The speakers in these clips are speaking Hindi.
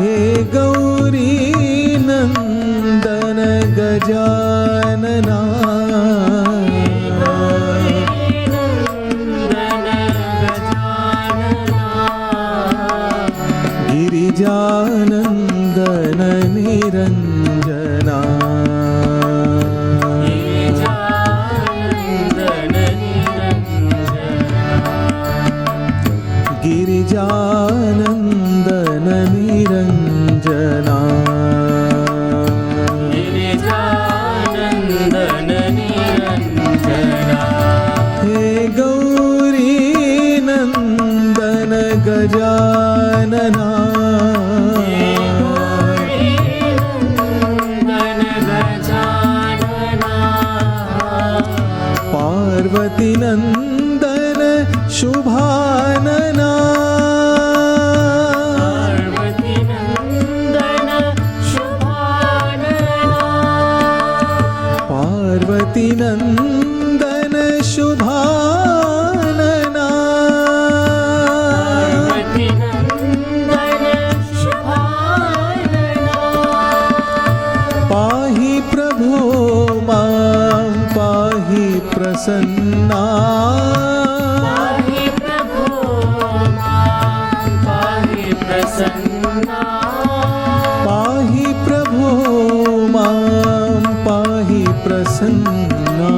हे गौरी नंदन गजानना गिरिजानंदन निरंजना गिरिजानंदन निरंजना हे गौरी नंदन गजानना पार्वती नंदन शुभानना पार्वती नंदन शुभानना पाहि प्रभो मां पाहि प्रसन्ना पाहि प्रभो मां पाहि प्रसन्ना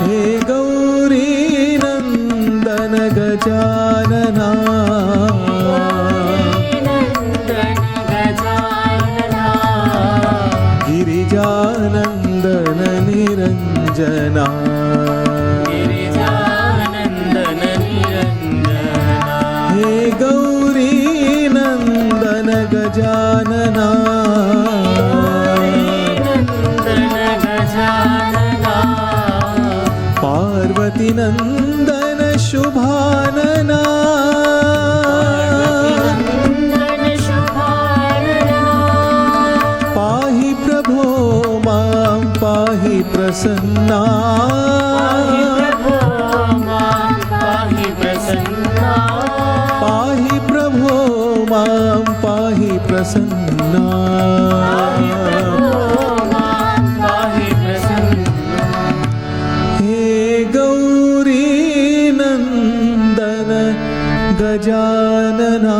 हे गौरी नंदन गजानना गिरिजानंदन निरंजना हे गौरी नंदन गजानना पार्वती नंदन शुभानना पाहि प्रभो मां पाहि प्रसन्ना पाहि प्रभो मां पाहि प्रसन्ना हे गौरी नंदन गजानना